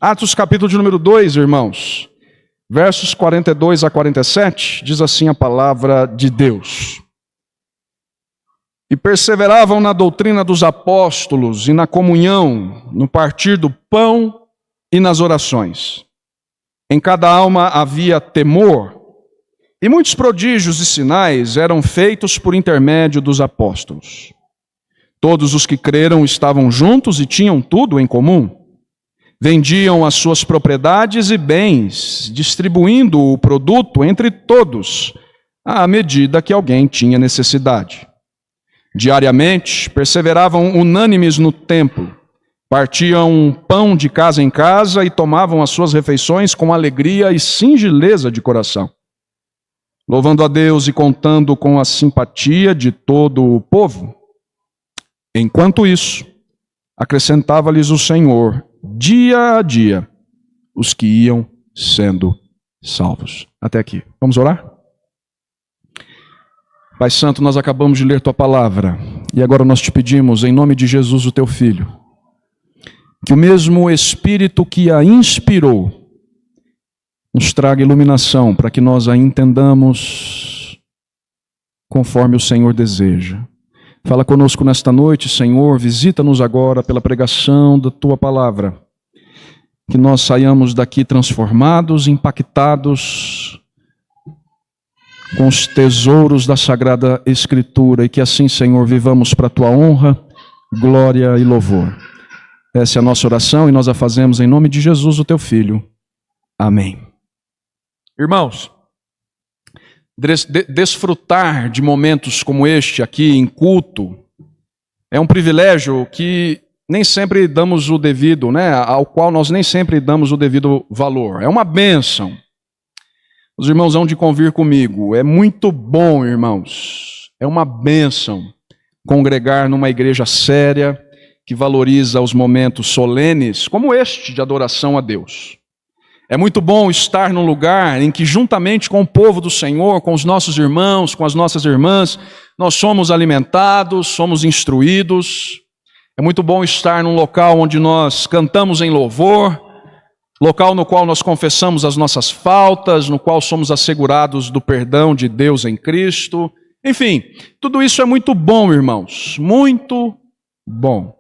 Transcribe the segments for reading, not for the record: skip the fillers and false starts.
Atos capítulo de número 2, irmãos, versos 42 a 47, diz assim a palavra de Deus. E perseveravam na doutrina dos apóstolos e na comunhão, no partir do pão e nas orações. Em cada alma havia temor, e muitos prodígios e sinais eram feitos por intermédio dos apóstolos. Todos os que creram estavam juntos e tinham tudo em comum. Vendiam as suas propriedades e bens, distribuindo o produto entre todos, à medida que alguém tinha necessidade. Diariamente, perseveravam unânimes no templo, partiam pão de casa em casa e tomavam as suas refeições com alegria e singeleza de coração, louvando a Deus e contando com a simpatia de todo o povo. Enquanto isso, acrescentava-lhes o Senhor, dia a dia, os que iam sendo salvos. Até aqui. Vamos orar? Pai Santo, nós acabamos de ler Tua palavra, e agora nós te pedimos, em nome de Jesus, o Teu Filho, que o mesmo Espírito que a inspirou, nos traga iluminação, para que nós a entendamos conforme o Senhor deseja. Fala conosco nesta noite, Senhor, visita-nos agora pela pregação da Tua palavra, que nós saiamos daqui transformados, impactados com os tesouros da Sagrada Escritura, e que assim, Senhor, vivamos para a Tua honra, glória e louvor. Essa é a nossa oração e nós a fazemos em nome de Jesus, o Teu Filho. Amém. Irmãos, desfrutar de momentos como este aqui em culto é um privilégio que nem sempre damos o devido, ao qual nós nem sempre damos o devido valor. É uma bênção. Os irmãos hão de convir comigo. É muito bom, irmãos. É uma bênção congregar numa igreja séria que valoriza os momentos solenes como este de adoração a Deus. É muito bom estar num lugar em que, juntamente com o povo do Senhor, com os nossos irmãos, com as nossas irmãs, nós somos alimentados, somos instruídos. É muito bom estar num local onde nós cantamos em louvor, local no qual nós confessamos as nossas faltas, no qual somos assegurados do perdão de Deus em Cristo. Enfim, tudo isso é muito bom, irmãos, muito bom.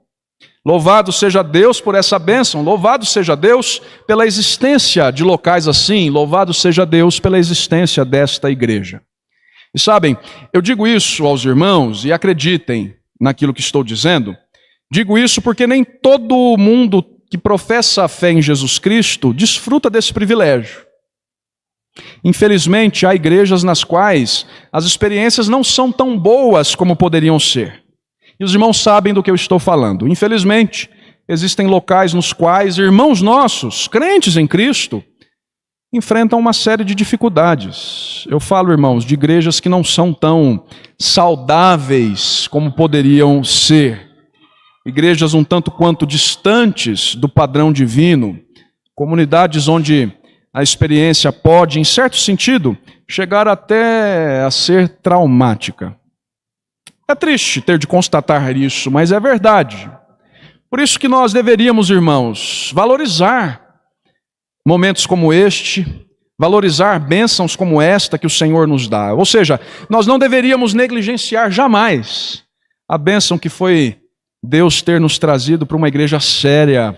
Louvado seja Deus por essa bênção, louvado seja Deus pela existência de locais assim, louvado seja Deus pela existência desta igreja. E sabem, eu digo isso aos irmãos, e acreditem naquilo que estou dizendo, digo isso porque nem todo mundo que professa a fé em Jesus Cristo desfruta desse privilégio. Infelizmente, há igrejas nas quais as experiências não são tão boas como poderiam ser. E os irmãos sabem do que eu estou falando. Infelizmente, existem locais nos quais irmãos nossos, crentes em Cristo, enfrentam uma série de dificuldades. Eu falo, irmãos, de igrejas que não são tão saudáveis como poderiam ser. Igrejas um tanto quanto distantes do padrão divino, comunidades onde a experiência pode, em certo sentido, chegar até a ser traumática. É triste ter de constatar isso, mas é verdade. Por isso que nós deveríamos, irmãos, valorizar momentos como este, valorizar bênçãos como esta que o Senhor nos dá. Ou seja, nós não deveríamos negligenciar jamais a bênção que foi Deus ter nos trazido para uma igreja séria,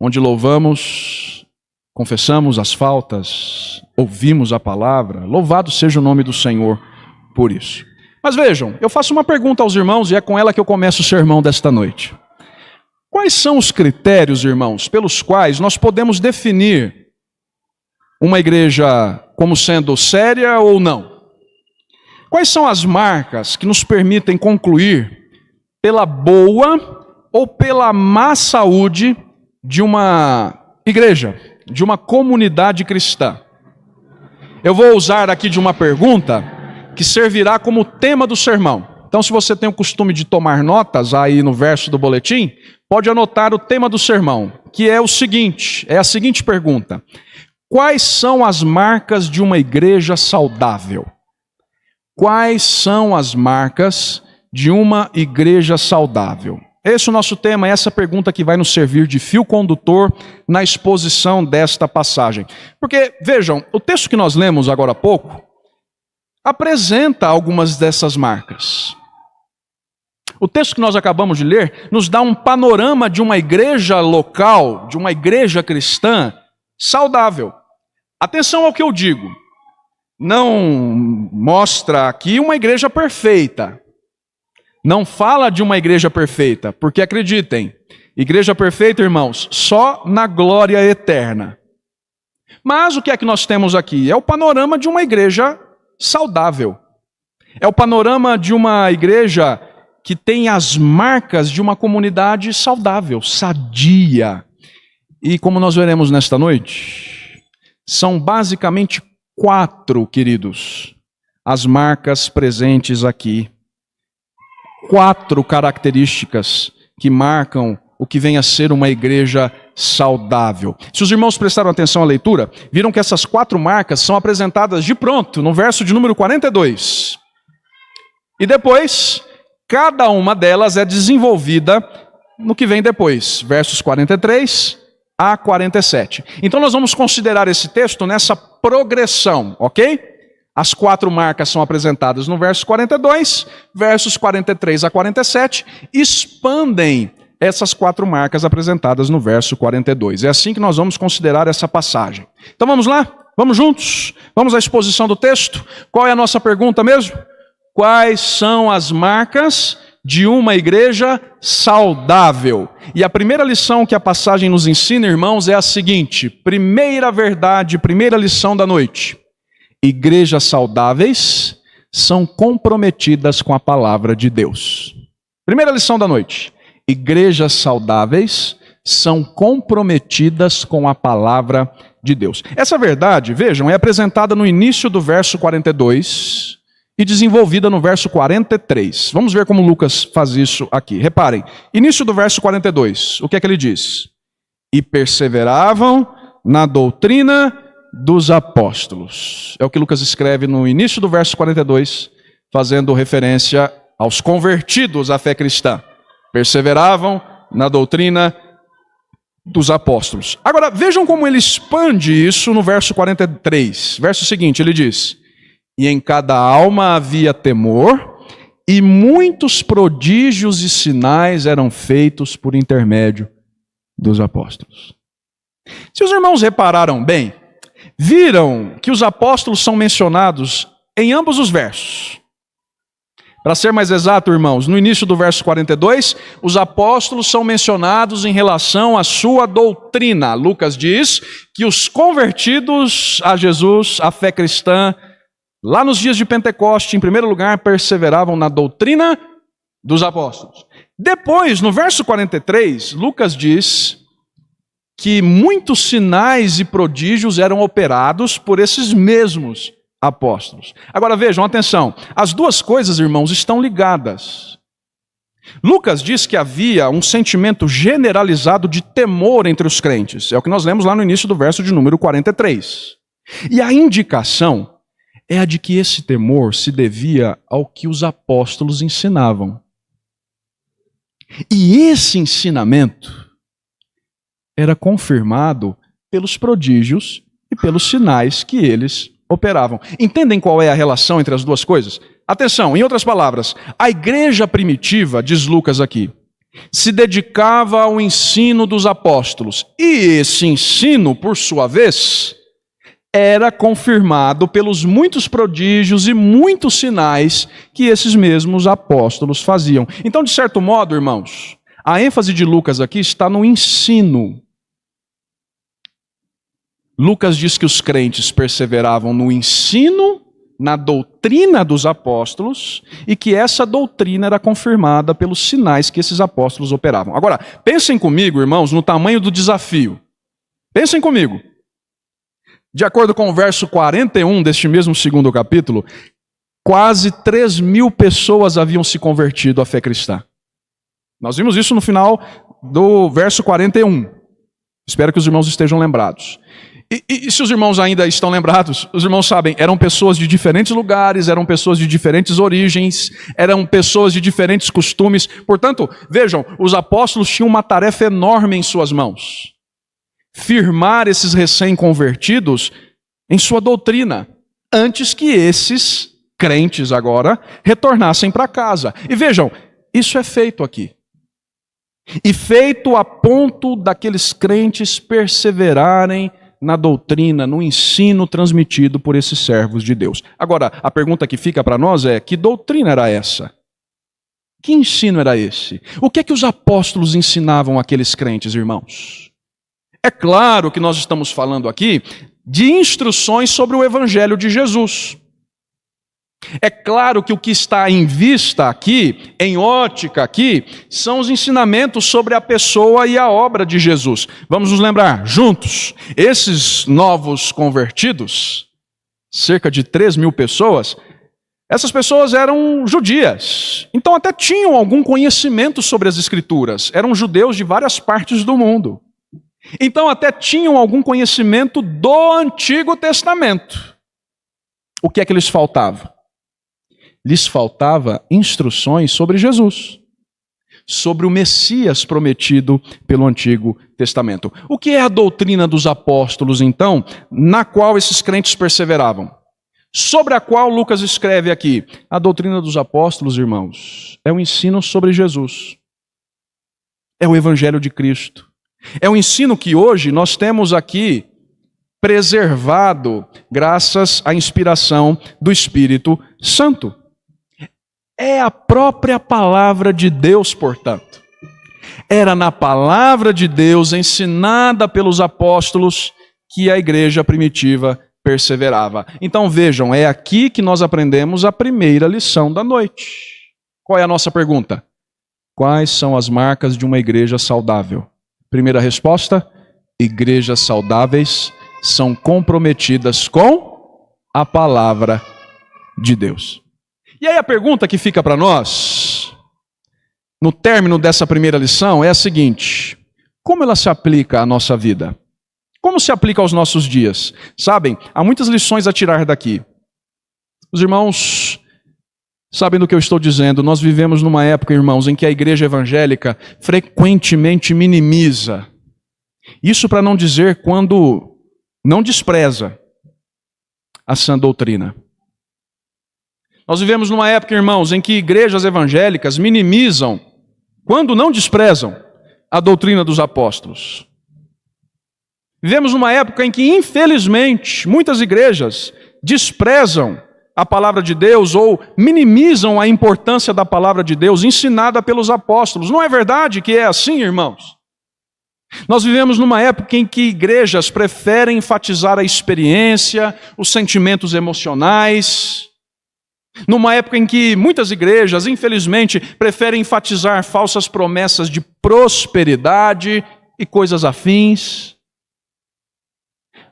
onde louvamos, confessamos as faltas, ouvimos a palavra. Louvado seja o nome do Senhor por isso. Mas vejam, eu faço uma pergunta aos irmãos e é com ela que eu começo o sermão desta noite. Quais são os critérios, irmãos, pelos quais nós podemos definir uma igreja como sendo séria ou não? Quais são as marcas que nos permitem concluir pela boa ou pela má saúde de uma igreja, de uma comunidade cristã? Eu vou usar aqui de uma pergunta que servirá como tema do sermão. Então, se você tem o costume de tomar notas aí no verso do boletim, pode anotar o tema do sermão, que é o seguinte, é a seguinte pergunta: quais são as marcas de uma igreja saudável? Quais são as marcas de uma igreja saudável? Esse é o nosso tema, essa pergunta que vai nos servir de fio condutor na exposição desta passagem. Porque, vejam, o texto que nós lemos agora há pouco apresenta algumas dessas marcas. O texto que nós acabamos de ler nos dá um panorama de uma igreja local, de uma igreja cristã saudável. Atenção ao que eu digo. Não mostra aqui uma igreja perfeita. Não fala de uma igreja perfeita, porque acreditem, igreja perfeita, irmãos, só na glória eterna. Mas o que é que nós temos aqui? É o panorama de uma igreja saudável. É o panorama de uma igreja que tem as marcas de uma comunidade saudável, sadia. E como nós veremos nesta noite, são basicamente 4, queridos, as marcas presentes aqui. 4 características que marcam o que vem a ser uma igreja saudável. Se os irmãos prestaram atenção à leitura, viram que essas 4 marcas são apresentadas de pronto, no verso de número 42. E depois, cada uma delas é desenvolvida no que vem depois, versos 43 a 47. Então nós vamos considerar esse texto nessa progressão, ok? As 4 marcas são apresentadas no verso 42, versos 43 a 47, expandem essas 4 marcas apresentadas no verso 42. É assim que nós vamos considerar essa passagem. Então vamos lá? Vamos juntos? Vamos à exposição do texto? Qual é a nossa pergunta mesmo? Quais são as marcas de uma igreja saudável? E a primeira lição que a passagem nos ensina, irmãos, é a seguinte: primeira verdade, primeira lição da noite. Igrejas saudáveis são comprometidas com a palavra de Deus. Primeira lição da noite. Igrejas saudáveis são comprometidas com a palavra de Deus. Essa verdade, vejam, é apresentada no início do verso 42 e desenvolvida no verso 43. Vamos ver como Lucas faz isso aqui. Reparem, início do verso 42, o que é que ele diz? E perseveravam na doutrina dos apóstolos. É o que Lucas escreve no início do verso 42, fazendo referência aos convertidos à fé cristã. Perseveravam na doutrina dos apóstolos. Agora, vejam como ele expande isso no verso 43. Verso seguinte, ele diz: e em cada alma havia temor, e muitos prodígios e sinais eram feitos por intermédio dos apóstolos. Se os irmãos repararam bem, viram que os apóstolos são mencionados em ambos os versos. Para ser mais exato, irmãos, no início do verso 42, os apóstolos são mencionados em relação à sua doutrina. Lucas diz que os convertidos a Jesus, à fé cristã, lá nos dias de Pentecoste, em primeiro lugar, perseveravam na doutrina dos apóstolos. Depois, no verso 43, Lucas diz que muitos sinais e prodígios eram operados por esses mesmos apóstolos. Agora vejam, atenção, as duas coisas, irmãos, estão ligadas. Lucas diz que havia um sentimento generalizado de temor entre os crentes. É o que nós lemos lá no início do verso de número 43. E a indicação é a de que esse temor se devia ao que os apóstolos ensinavam. E esse ensinamento era confirmado pelos prodígios e pelos sinais que eles operavam. Entendem qual é a relação entre as duas coisas? Atenção, em outras palavras, a igreja primitiva, diz Lucas aqui, se dedicava ao ensino dos apóstolos. E esse ensino, por sua vez, era confirmado pelos muitos prodígios e muitos sinais que esses mesmos apóstolos faziam. Então, de certo modo, irmãos, a ênfase de Lucas aqui está no ensino. Lucas diz que os crentes perseveravam no ensino, na doutrina dos apóstolos, e que essa doutrina era confirmada pelos sinais que esses apóstolos operavam. Agora, pensem comigo, irmãos, no tamanho do desafio. Pensem comigo. De acordo com o verso 41 deste mesmo segundo capítulo, quase 3.000 pessoas haviam se convertido à fé cristã. Nós vimos isso no final do verso 41. Espero que os irmãos estejam lembrados. E se os irmãos ainda estão lembrados, os irmãos sabem, eram pessoas de diferentes lugares, eram pessoas de diferentes origens, eram pessoas de diferentes costumes. Portanto, vejam, os apóstolos tinham uma tarefa enorme em suas mãos. Firmar esses recém-convertidos em sua doutrina, antes que esses crentes agora retornassem para casa. E vejam, isso é feito aqui. E feito a ponto daqueles crentes perseverarem na doutrina, no ensino transmitido por esses servos de Deus. Agora, a pergunta que fica para nós é: que doutrina era essa? Que ensino era esse? O que é que os apóstolos ensinavam àqueles crentes, irmãos? É claro que nós estamos falando aqui de instruções sobre o Evangelho de Jesus. É claro que o que está em vista aqui, em ótica aqui, são os ensinamentos sobre a pessoa e a obra de Jesus. Vamos nos lembrar, juntos, esses novos convertidos, cerca de 3.000 pessoas, essas pessoas eram judias, então até tinham algum conhecimento sobre as Escrituras, eram judeus de várias partes do mundo. Então até tinham algum conhecimento do Antigo Testamento. O que é que lhes faltava? Lhes faltava instruções sobre Jesus, sobre o Messias prometido pelo Antigo Testamento. O que é a doutrina dos apóstolos, então, na qual esses crentes perseveravam? Sobre a qual Lucas escreve aqui: a doutrina dos apóstolos, irmãos, é o ensino sobre Jesus. É o Evangelho de Cristo. É o ensino que hoje nós temos aqui preservado graças à inspiração do Espírito Santo. É a própria palavra de Deus, portanto. Era na palavra de Deus, ensinada pelos apóstolos, que a igreja primitiva perseverava. Então vejam, é aqui que nós aprendemos a primeira lição da noite. Qual é a nossa pergunta? Quais são as marcas de uma igreja saudável? Primeira resposta: igrejas saudáveis são comprometidas com a palavra de Deus. E aí a pergunta que fica para nós, no término dessa primeira lição, é a seguinte: como ela se aplica à nossa vida? Como se aplica aos nossos dias? Sabem, há muitas lições a tirar daqui. Os irmãos sabem do que eu estou dizendo. Nós vivemos numa época, irmãos, em que a igreja evangélica frequentemente minimiza. Isso para não dizer quando não despreza a sã doutrina. Nós vivemos numa época, irmãos, em que igrejas evangélicas minimizam, quando não desprezam, a doutrina dos apóstolos. Vivemos numa época em que, infelizmente, muitas igrejas desprezam a palavra de Deus ou minimizam a importância da palavra de Deus ensinada pelos apóstolos. Não é verdade que é assim, irmãos? Nós vivemos numa época em que igrejas preferem enfatizar a experiência, os sentimentos emocionais. Numa época em que muitas igrejas, infelizmente, preferem enfatizar falsas promessas de prosperidade e coisas afins.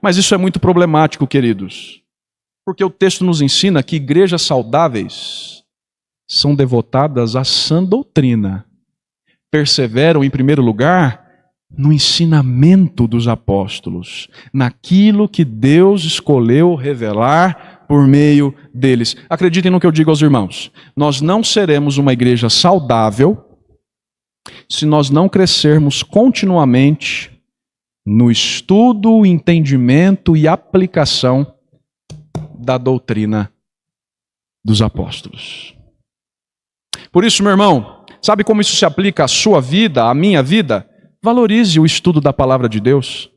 Mas isso é muito problemático, queridos, porque o texto nos ensina que igrejas saudáveis são devotadas à sã doutrina, perseveram, em primeiro lugar, no ensinamento dos apóstolos, naquilo que Deus escolheu revelar por meio deles. Acreditem no que eu digo aos irmãos: nós não seremos uma igreja saudável se nós não crescermos continuamente no estudo, entendimento e aplicação da doutrina dos apóstolos. Por isso, meu irmão, sabe como isso se aplica à sua vida, à minha vida? Valorize o estudo da palavra de Deus.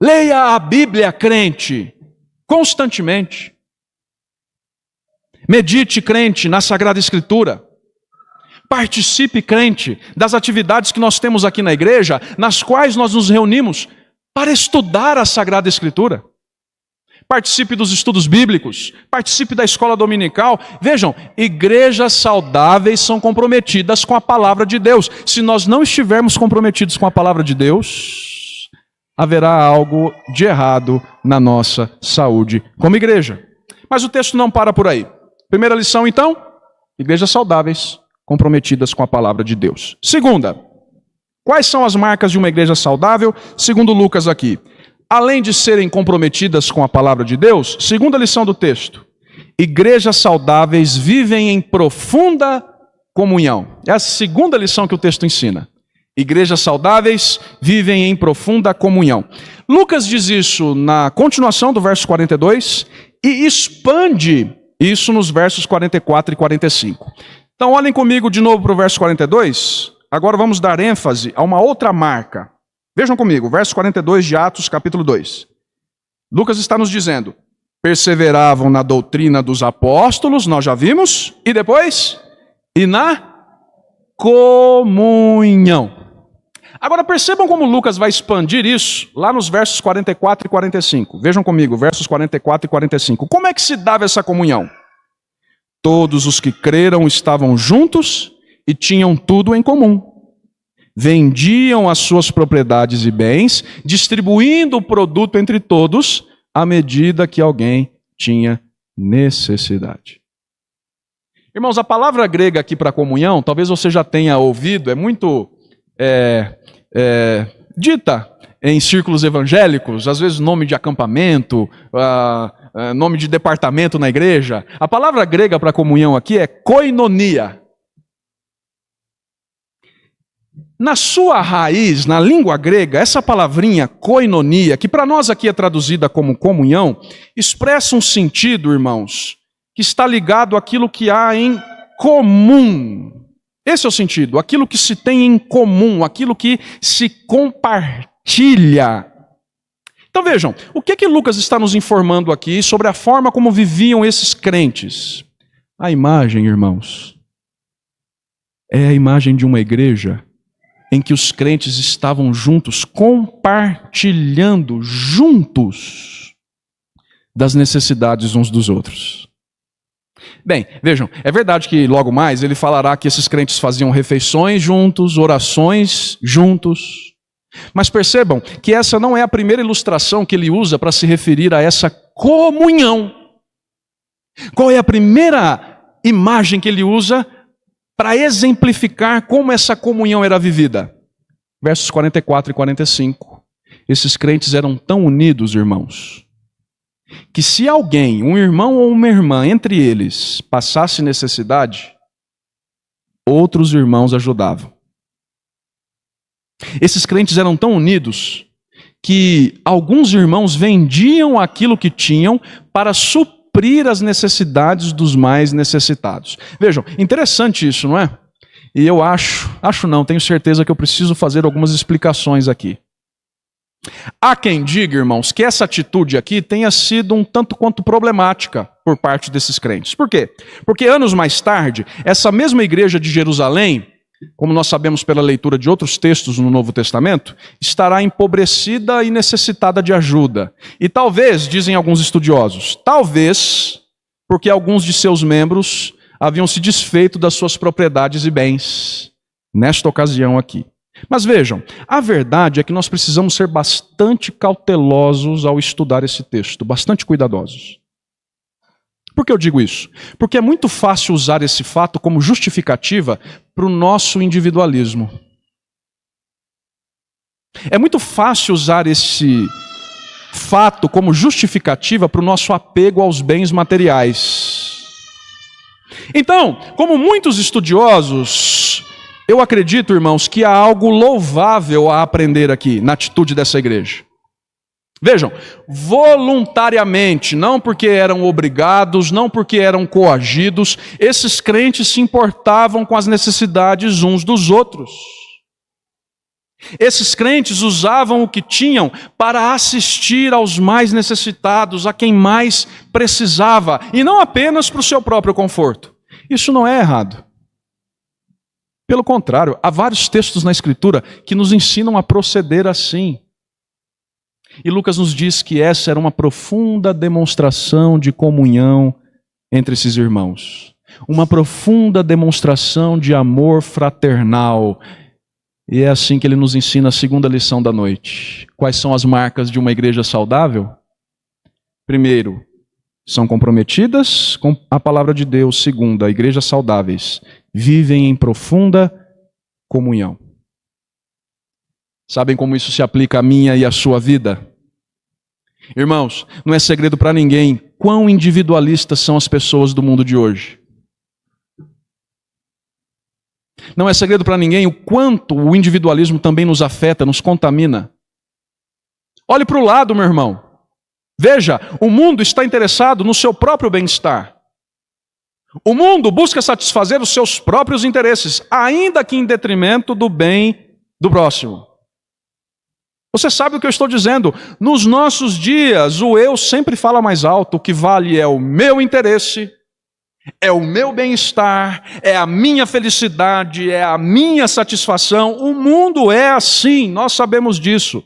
Leia a Bíblia, crente, constantemente. Medite, crente, na Sagrada Escritura. Participe, crente, das atividades que nós temos aqui na igreja, nas quais nós nos reunimos para estudar a Sagrada Escritura. Participe dos estudos bíblicos, participe da escola dominical. Vejam, igrejas saudáveis são comprometidas com a palavra de Deus. Se nós não estivermos comprometidos com a palavra de Deus, haverá algo de errado na nossa saúde como igreja. Mas o texto não para por aí. Primeira lição, então: igrejas saudáveis comprometidas com a palavra de Deus. Segunda, quais são as marcas de uma igreja saudável? Segundo Lucas aqui: além de serem comprometidas com a palavra de Deus, segunda lição do texto, igrejas saudáveis vivem em profunda comunhão. É a segunda lição que o texto ensina. Igrejas saudáveis vivem em profunda comunhão. Lucas diz isso na continuação do verso 42 e expande isso nos versos 44 e 45. Então olhem comigo de novo para o verso 42. Agora vamos dar ênfase a uma outra marca. Vejam comigo, verso 42 de Atos, capítulo 2. Lucas está nos dizendo, perseveravam na doutrina dos apóstolos, nós já vimos, e depois, e na comunhão. Agora percebam como Lucas vai expandir isso lá nos versos 44 e 45. Vejam comigo, versos 44 e 45. Como é que se dava essa comunhão? Todos os que creram estavam juntos e tinham tudo em comum. Vendiam as suas propriedades e bens, distribuindo o produto entre todos, à medida que alguém tinha necessidade. Irmãos, a palavra grega aqui para comunhão, talvez você já tenha ouvido, é muito dita em círculos evangélicos, às vezes nome de acampamento, nome de departamento na igreja. A palavra grega para comunhão aqui é koinonia. Na sua raiz, na língua grega, essa palavrinha koinonia, que para nós aqui é traduzida como comunhão, expressa um sentido, irmãos, que está ligado àquilo que há em comum. Esse é o sentido, aquilo que se tem em comum, aquilo que se compartilha. Então vejam, o que Lucas está nos informando aqui sobre a forma como viviam esses crentes? A imagem, irmãos, é a imagem de uma igreja em que os crentes estavam juntos, compartilhando juntos das necessidades uns dos outros. Bem, vejam, é verdade que logo mais ele falará que esses crentes faziam refeições juntos, orações juntos. Mas percebam que essa não é a primeira ilustração que ele usa para se referir a essa comunhão. Qual é a primeira imagem que ele usa para exemplificar como essa comunhão era vivida? Versos 44 e 45. Esses crentes eram tão unidos, irmãos, que se alguém, um irmão ou uma irmã, entre eles, passasse necessidade, outros irmãos ajudavam. Esses crentes eram tão unidos que alguns irmãos vendiam aquilo que tinham para suprir as necessidades dos mais necessitados. Vejam, interessante isso, não é? E eu tenho certeza que eu preciso fazer algumas explicações aqui. Há quem diga, irmãos, que essa atitude aqui tenha sido um tanto quanto problemática por parte desses crentes. Por quê? Porque anos mais tarde, essa mesma igreja de Jerusalém, como nós sabemos pela leitura de outros textos no Novo Testamento, estará empobrecida e necessitada de ajuda. E talvez, dizem alguns estudiosos, talvez porque alguns de seus membros haviam se desfeito das suas propriedades e bens, nesta ocasião aqui. Mas vejam, a verdade é que nós precisamos ser bastante cautelosos ao estudar esse texto, bastante cuidadosos. Por que eu digo isso? Porque é muito fácil usar esse fato como justificativa para o nosso individualismo. É muito fácil usar esse fato como justificativa para o nosso apego aos bens materiais. Então, como muitos estudiosos, eu acredito, irmãos, que há algo louvável a aprender aqui na atitude dessa igreja. Vejam, voluntariamente, não porque eram obrigados, não porque eram coagidos, esses crentes se importavam com as necessidades uns dos outros. Esses crentes usavam o que tinham para assistir aos mais necessitados, a quem mais precisava, e não apenas para o seu próprio conforto. Isso não é errado. Pelo contrário, há vários textos na Escritura que nos ensinam a proceder assim. E Lucas nos diz que essa era uma profunda demonstração de comunhão entre esses irmãos. Uma profunda demonstração de amor fraternal. E é assim que ele nos ensina a segunda lição da noite. Quais são as marcas de uma igreja saudável? Primeiro, são comprometidas com a palavra de Deus. Segunda, igrejas saudáveis vivem em profunda comunhão. Sabem como isso se aplica à minha e à sua vida? Irmãos, não é segredo para ninguém quão individualistas são as pessoas do mundo de hoje. Não é segredo para ninguém o quanto o individualismo também nos afeta, nos contamina. Olhe para o lado, meu irmão. Veja, o mundo está interessado no seu próprio bem-estar. O mundo busca satisfazer os seus próprios interesses, ainda que em detrimento do bem do próximo. Você sabe o que eu estou dizendo? Nos nossos dias, o eu sempre fala mais alto. O que vale é o meu interesse, é o meu bem-estar, é a minha felicidade, é a minha satisfação. O mundo é assim, nós sabemos disso.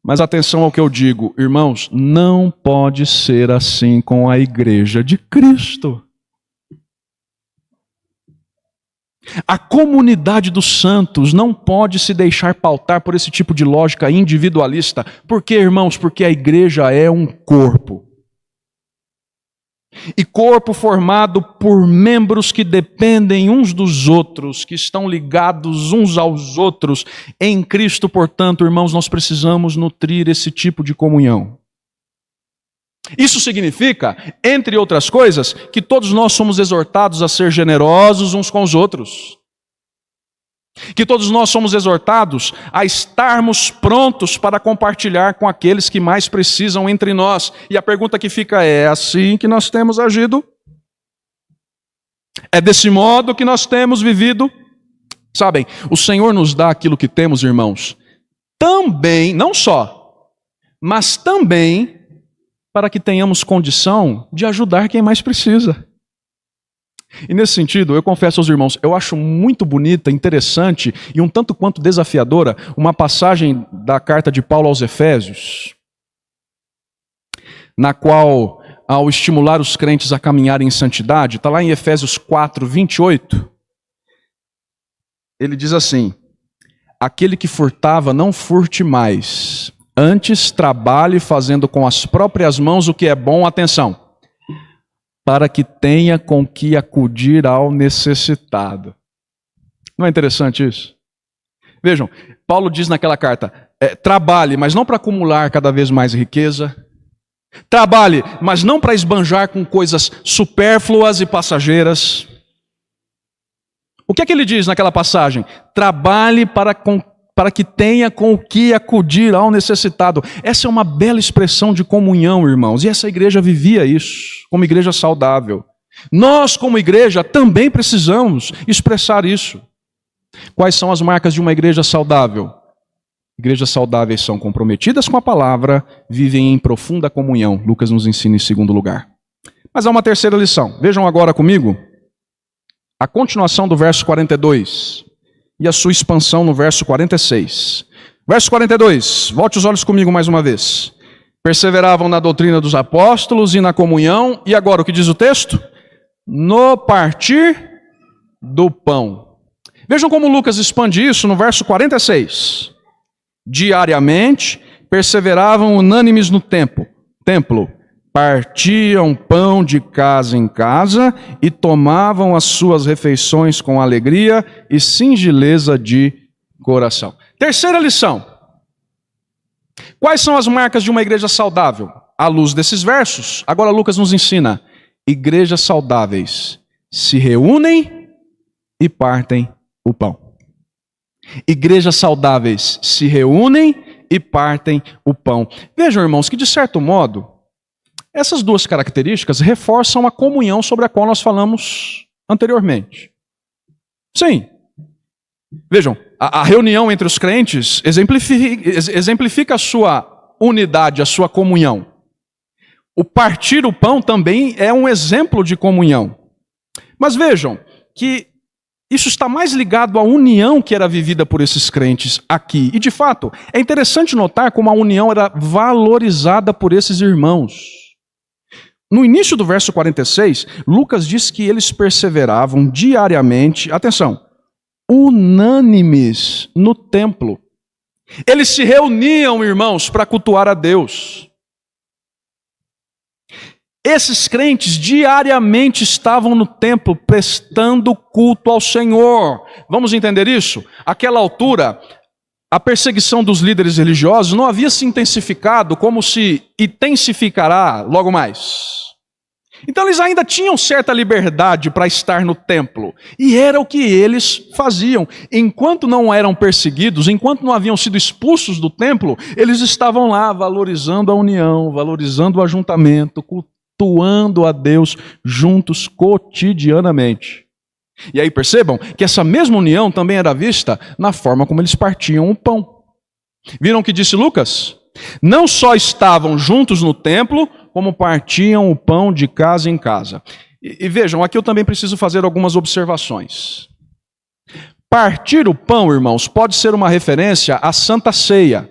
Mas atenção ao que eu digo, irmãos, não pode ser assim com a igreja de Cristo. A comunidade dos santos não pode se deixar pautar por esse tipo de lógica individualista. Por quê, irmãos? Porque a igreja é um corpo. E corpo formado por membros que dependem uns dos outros, que estão ligados uns aos outros. Em Cristo, portanto, irmãos, nós precisamos nutrir esse tipo de comunhão. Isso significa, entre outras coisas, que todos nós somos exortados a ser generosos uns com os outros. Que todos nós somos exortados a estarmos prontos para compartilhar com aqueles que mais precisam entre nós. E a pergunta que fica é assim que nós temos agido? É desse modo que nós temos vivido? Sabem, o Senhor nos dá aquilo que temos, irmãos, também, não só, mas também para que tenhamos condição de ajudar quem mais precisa. E nesse sentido, eu confesso aos irmãos, eu acho muito bonita, interessante e um tanto quanto desafiadora uma passagem da carta de Paulo aos Efésios, na qual, ao estimular os crentes a caminharem em santidade, está lá em Efésios 4, 28, ele diz assim: aquele que furtava, não furte mais, antes trabalhe fazendo com as próprias mãos o que é bom, atenção, para que tenha com que acudir ao necessitado. Não é interessante isso? Vejam, Paulo diz naquela carta, trabalhe, mas não para acumular cada vez mais riqueza. Trabalhe, mas não para esbanjar com coisas supérfluas e passageiras. O que é que ele diz naquela passagem? Trabalhe para que tenha com o que acudir ao necessitado. Essa é uma bela expressão de comunhão, irmãos. E essa igreja vivia isso, como igreja saudável. Nós, como igreja, também precisamos expressar isso. Quais são as marcas de uma igreja saudável? Igrejas saudáveis são comprometidas com a palavra, vivem em profunda comunhão. Lucas nos ensina em segundo lugar. Mas há uma terceira lição. Vejam agora comigo a continuação do verso 42. E a sua expansão no verso 46. Verso 42, volte os olhos comigo mais uma vez. Perseveravam na doutrina dos apóstolos e na comunhão. E agora, o que diz o texto? No partir do pão. Vejam como Lucas expande isso no verso 46. Diariamente, perseveravam unânimes no templo. Partiam pão de casa em casa e tomavam as suas refeições com alegria e singeleza de coração. Terceira lição. Quais são as marcas de uma igreja saudável? À luz desses versos, agora Lucas nos ensina. Igrejas saudáveis se reúnem e partem o pão. Igrejas saudáveis se reúnem e partem o pão. Vejam, irmãos, que de certo modo, essas duas características reforçam a comunhão sobre a qual nós falamos anteriormente. Sim. Vejam, a reunião entre os crentes exemplifica a sua unidade, a sua comunhão. O partir o pão também é um exemplo de comunhão. Mas vejam que isso está mais ligado à união que era vivida por esses crentes aqui. E de fato, é interessante notar como a união era valorizada por esses irmãos. No início do verso 46, Lucas diz que eles perseveravam diariamente, atenção, unânimes no templo. Eles se reuniam, irmãos, para cultuar a Deus. Esses crentes diariamente estavam no templo prestando culto ao Senhor. Vamos entender isso? Àquela altura, a perseguição dos líderes religiosos não havia se intensificado como se intensificará logo mais. Então eles ainda tinham certa liberdade para estar no templo. E era o que eles faziam. Enquanto não eram perseguidos, enquanto não haviam sido expulsos do templo, eles estavam lá valorizando a união, valorizando o ajuntamento, cultuando a Deus juntos cotidianamente. E aí percebam que essa mesma união também era vista na forma como eles partiam o pão. Viram o que disse Lucas? Não só estavam juntos no templo, como partiam o pão de casa em casa. E vejam, aqui eu também preciso fazer algumas observações. Partir o pão, irmãos, pode ser uma referência à Santa Ceia.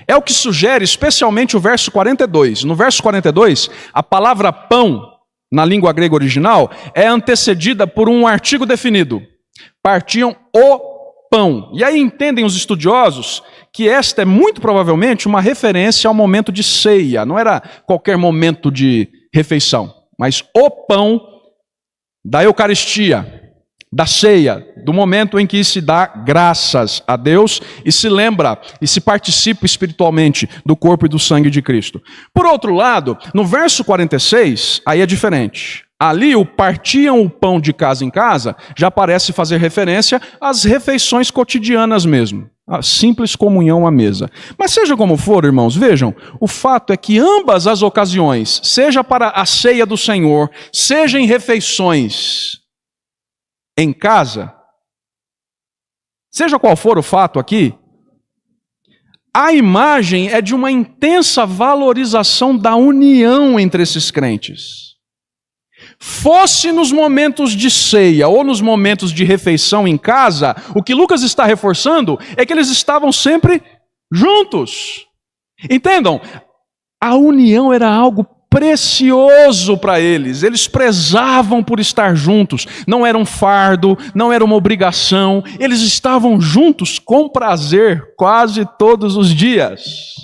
É o que sugere especialmente o verso 42. No verso 42, a palavra pão, na língua grega original, é antecedida por um artigo definido. Partiam o pão. E aí entendem os estudiosos que esta é muito provavelmente uma referência ao momento de ceia. Não era qualquer momento de refeição, mas o pão da Eucaristia, da ceia, do momento em que se dá graças a Deus e se lembra e se participa espiritualmente do corpo e do sangue de Cristo. Por outro lado, no verso 46, aí é diferente. Ali o partiam o pão de casa em casa já parece fazer referência às refeições cotidianas mesmo, a simples comunhão à mesa. Mas seja como for, irmãos, vejam, o fato é que ambas as ocasiões, seja para a ceia do Senhor, seja em refeições em casa, seja qual for o fato aqui, a imagem é de uma intensa valorização da união entre esses crentes. Fosse nos momentos de ceia ou nos momentos de refeição em casa, o que Lucas está reforçando é que eles estavam sempre juntos. Entendam, a união era algo precioso para eles. Eles prezavam por estar juntos. Não era um fardo, não era uma obrigação. Eles estavam juntos com prazer quase todos os dias.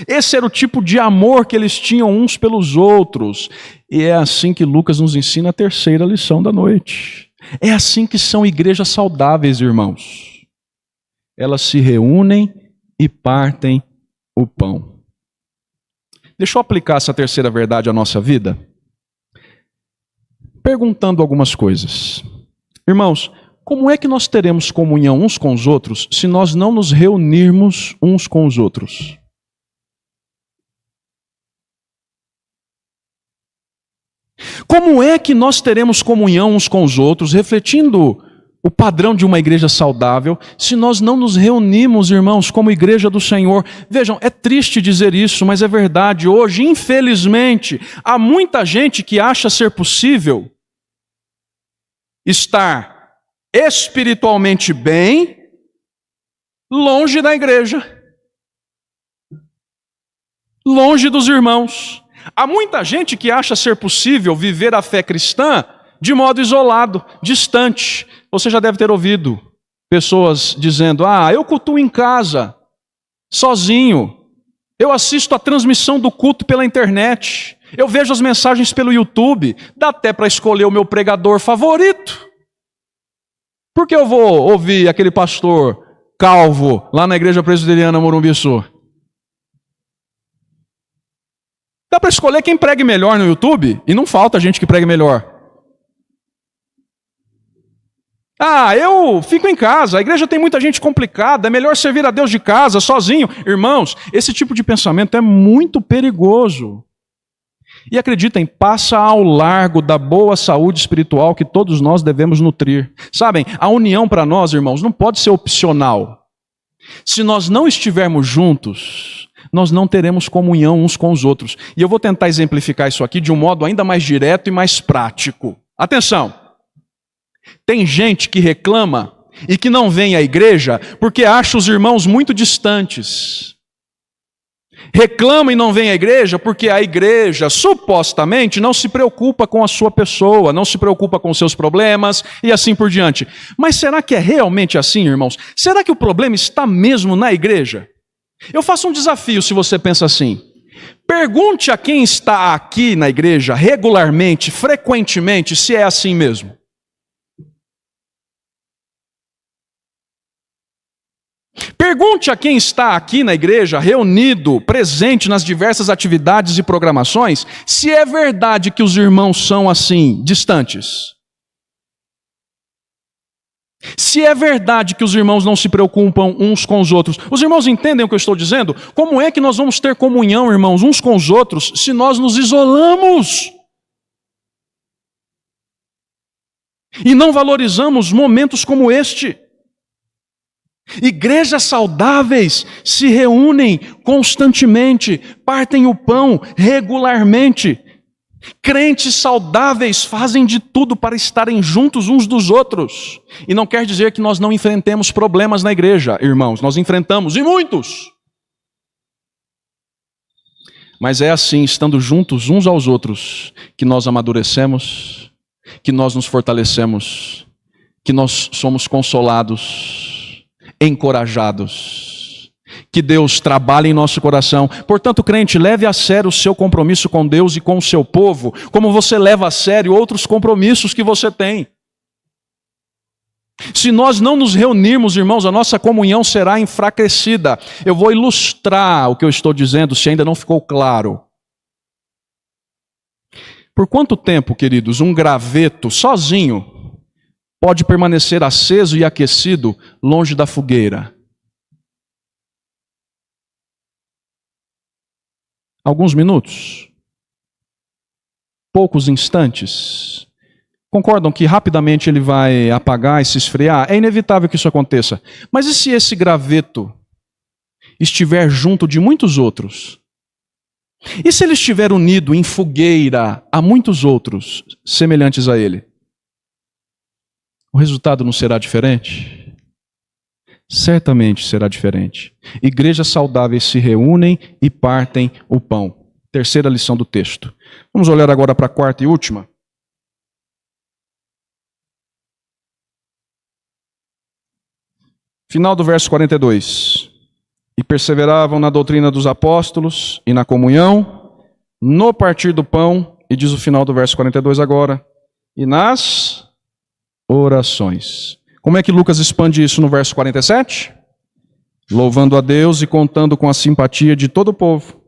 Esse era o tipo de amor que eles tinham uns pelos outros. E é assim que Lucas nos ensina a terceira lição da noite. É assim que são igrejas saudáveis, irmãos. Elas se reúnem e partem o pão. Deixa eu aplicar essa terceira verdade à nossa vida, perguntando algumas coisas. Irmãos, como é que nós teremos comunhão uns com os outros se nós não nos reunirmos uns com os outros? Como é que nós teremos comunhão uns com os outros, refletindo o padrão de uma igreja saudável, se nós não nos reunimos, irmãos, como igreja do Senhor? Vejam, é triste dizer isso, mas é verdade. Hoje, infelizmente, há muita gente que acha ser possível estar espiritualmente bem, longe da igreja, longe dos irmãos. Há muita gente que acha ser possível viver a fé cristã de modo isolado, distante. Você já deve ter ouvido pessoas dizendo: eu cultuo em casa, sozinho. Eu assisto a transmissão do culto pela internet. Eu vejo as mensagens pelo YouTube. Dá até para escolher o meu pregador favorito. Por que eu vou ouvir aquele pastor calvo lá na Igreja Presbiteriana Morumbi-Sul? Dá para escolher quem pregue melhor no YouTube, e não falta gente que pregue melhor. Eu fico em casa, a igreja tem muita gente complicada, é melhor servir a Deus de casa, sozinho. Irmãos, esse tipo de pensamento é muito perigoso. E acreditem, passa ao largo da boa saúde espiritual que todos nós devemos nutrir. Sabem, a união para nós, irmãos, não pode ser opcional. Se nós não estivermos juntos, nós não teremos comunhão uns com os outros. E eu vou tentar exemplificar isso aqui de um modo ainda mais direto e mais prático. Atenção! Tem gente que reclama e que não vem à igreja porque acha os irmãos muito distantes. Reclama e não vem à igreja porque a igreja supostamente não se preocupa com a sua pessoa, não se preocupa com os seus problemas e assim por diante. Mas será que é realmente assim, irmãos? Será que o problema está mesmo na igreja? Eu faço um desafio se você pensa assim. Pergunte a quem está aqui na igreja regularmente, frequentemente, se é assim mesmo. Pergunte a quem está aqui na igreja, reunido, presente nas diversas atividades e programações, se é verdade que os irmãos são assim, distantes. Se é verdade que os irmãos não se preocupam uns com os outros. Os irmãos entendem o que eu estou dizendo? Como é que nós vamos ter comunhão, irmãos, uns com os outros, se nós nos isolamos? E não valorizamos momentos como este. Igrejas saudáveis se reúnem constantemente, partem o pão regularmente. Crentes saudáveis fazem de tudo para estarem juntos uns dos outros. E não quer dizer que nós não enfrentemos problemas na igreja, irmãos. Nós enfrentamos, e muitos. Mas é assim, estando juntos uns aos outros, que nós amadurecemos, que nós nos fortalecemos, que nós somos consolados, encorajados, que Deus trabalhe em nosso coração. Portanto, crente, leve a sério o seu compromisso com Deus e com o seu povo, como você leva a sério outros compromissos que você tem. Se nós não nos reunirmos, irmãos, a nossa comunhão será enfraquecida. Eu vou ilustrar o que eu estou dizendo, se ainda não ficou claro. Por quanto tempo, queridos, um graveto sozinho pode permanecer aceso e aquecido longe da fogueira? Alguns minutos? Poucos instantes? Concordam que rapidamente ele vai apagar e se esfriar? É inevitável que isso aconteça. Mas e se esse graveto estiver junto de muitos outros? E se ele estiver unido em fogueira a muitos outros semelhantes a ele? O resultado não será diferente? Certamente será diferente. Igrejas saudáveis se reúnem e partem o pão. Terceira lição do texto. Vamos olhar agora para a quarta e última. Final do verso 42. E perseveravam na doutrina dos apóstolos e na comunhão, no partir do pão, e diz o final do verso 42 agora, e nas orações. Como é que Lucas expande isso no verso 47? Louvando a Deus e contando com a simpatia de todo o povo.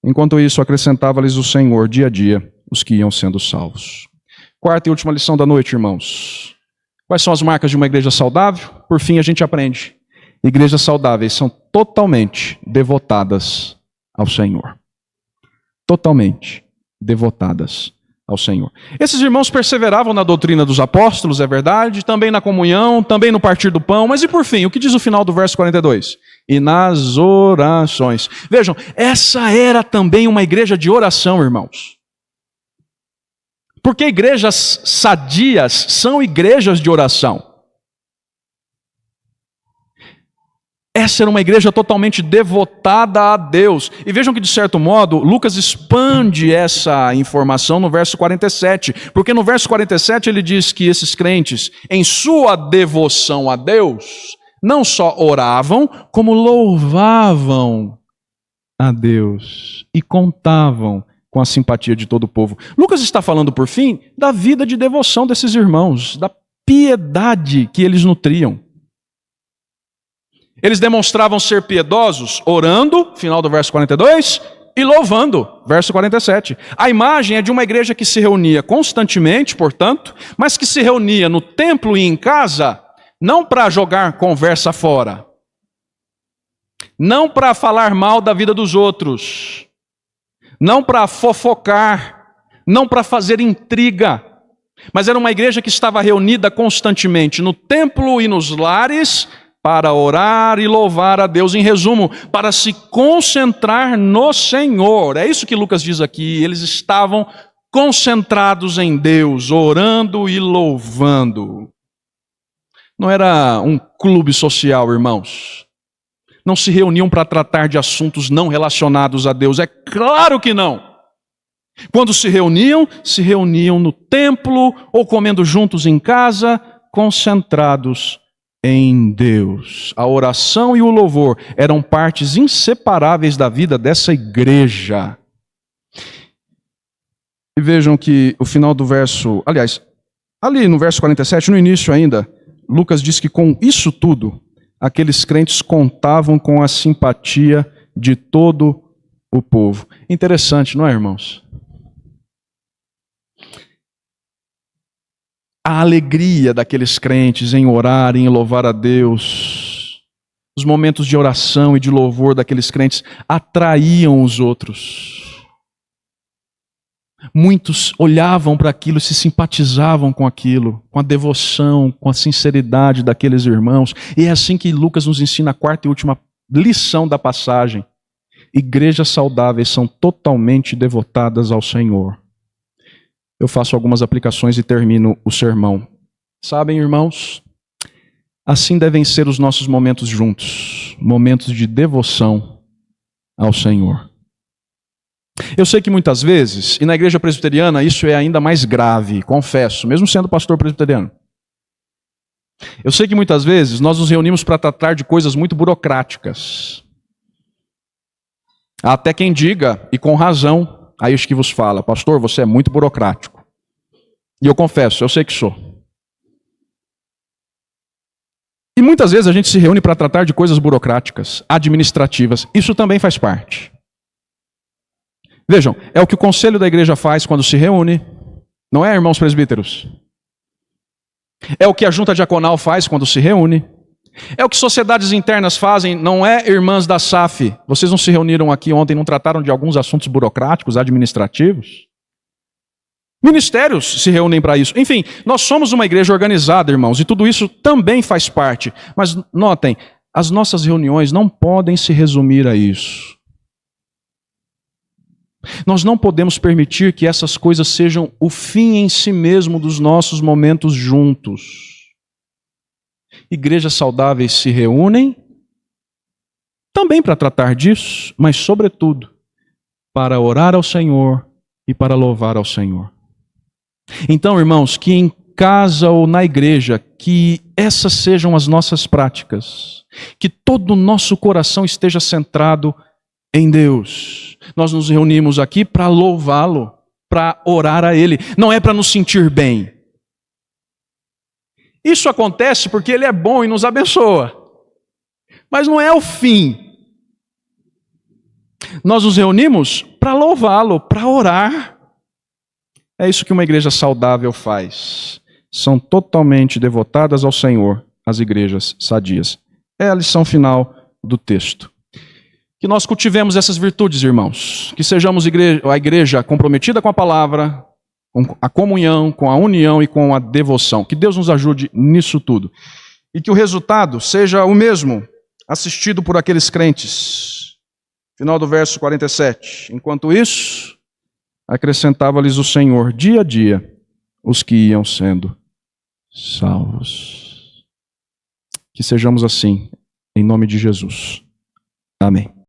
Enquanto isso, acrescentava-lhes o Senhor dia a dia os que iam sendo salvos. Quarta e última lição da noite, irmãos. Quais são as marcas de uma igreja saudável? Por fim, a gente aprende. Igrejas saudáveis são totalmente devotadas ao Senhor. Totalmente devotadas ao Senhor. Esses irmãos perseveravam na doutrina dos apóstolos, é verdade, também na comunhão, também no partir do pão, mas e por fim, o que diz o final do verso 42? E nas orações. Vejam, essa era também uma igreja de oração, irmãos. Porque igrejas sadias são igrejas de oração. Essa era uma igreja totalmente devotada a Deus. E vejam que, de certo modo, Lucas expande essa informação no verso 47. Porque no verso 47 ele diz que esses crentes, em sua devoção a Deus, não só oravam, como louvavam a Deus e contavam com a simpatia de todo o povo. Lucas está falando, por fim, da vida de devoção desses irmãos, da piedade que eles nutriam. Eles demonstravam ser piedosos, orando, final do verso 42, e louvando, verso 47. A imagem é de uma igreja que se reunia constantemente, portanto, mas que se reunia no templo e em casa, não para jogar conversa fora, não para falar mal da vida dos outros, não para fofocar, não para fazer intriga, mas era uma igreja que estava reunida constantemente no templo e nos lares para orar e louvar a Deus. Em resumo, para se concentrar no Senhor. É isso que Lucas diz aqui. Eles estavam concentrados em Deus, orando e louvando. Não era um clube social, irmãos. Não se reuniam para tratar de assuntos não relacionados a Deus. É claro que não. Quando se reuniam no templo ou comendo juntos em casa, concentrados em Deus. A oração e o louvor eram partes inseparáveis da vida dessa igreja. E vejam que o final do verso, aliás, ali no verso 47, no início ainda, Lucas diz que com isso tudo, aqueles crentes contavam com a simpatia de todo o povo. Interessante, não é, irmãos? A alegria daqueles crentes em orar, em louvar a Deus, os momentos de oração e de louvor daqueles crentes atraíam os outros. Muitos olhavam para aquilo e se simpatizavam com aquilo, com a devoção, com a sinceridade daqueles irmãos. E é assim que Lucas nos ensina a quarta e última lição da passagem. Igrejas saudáveis são totalmente devotadas ao Senhor. Eu faço algumas aplicações e termino o sermão. Sabem, irmãos, assim devem ser os nossos momentos juntos, momentos de devoção ao Senhor. Eu sei que muitas vezes, e na igreja presbiteriana isso é ainda mais grave, confesso, mesmo sendo pastor presbiteriano. Eu sei que muitas vezes nós nos reunimos para tratar de coisas muito burocráticas. Há até quem diga, e com razão, a este que vos fala: pastor, você é muito burocrático. E eu confesso, eu sei que sou. E muitas vezes a gente se reúne para tratar de coisas burocráticas, administrativas. Isso também faz parte. Vejam, é o que o conselho da igreja faz quando se reúne, não é, irmãos presbíteros? É o que a junta diaconal faz quando se reúne. É o que sociedades internas fazem, não é, irmãs da SAF? Vocês não se reuniram aqui ontem, não trataram de alguns assuntos burocráticos, administrativos? Ministérios se reúnem para isso. Enfim, nós somos uma igreja organizada, irmãos, e tudo isso também faz parte. Mas notem, as nossas reuniões não podem se resumir a isso. Nós não podemos permitir que essas coisas sejam o fim em si mesmo dos nossos momentos juntos. Igrejas saudáveis se reúnem também para tratar disso, mas sobretudo para orar ao Senhor e para louvar ao Senhor. Então, irmãos, que em casa ou na igreja, que essas sejam as nossas práticas, que todo o nosso coração esteja centrado em Deus. Nós nos reunimos aqui para louvá-lo, para orar a Ele. Não é para nos sentir bem. Isso acontece porque Ele é bom e nos abençoa. Mas não é o fim. Nós nos reunimos para louvá-lo, para orar. É isso que uma igreja saudável faz. São totalmente devotadas ao Senhor, as igrejas sadias. É a lição final do texto. Que nós cultivemos essas virtudes, irmãos. Que sejamos a igreja comprometida com a palavra, com a comunhão, com a união e com a devoção. Que Deus nos ajude nisso tudo. E que o resultado seja o mesmo, assistido por aqueles crentes. Final do verso 47. Enquanto isso, acrescentava-lhes o Senhor, dia a dia, os que iam sendo salvos. Que sejamos assim, em nome de Jesus. Amém.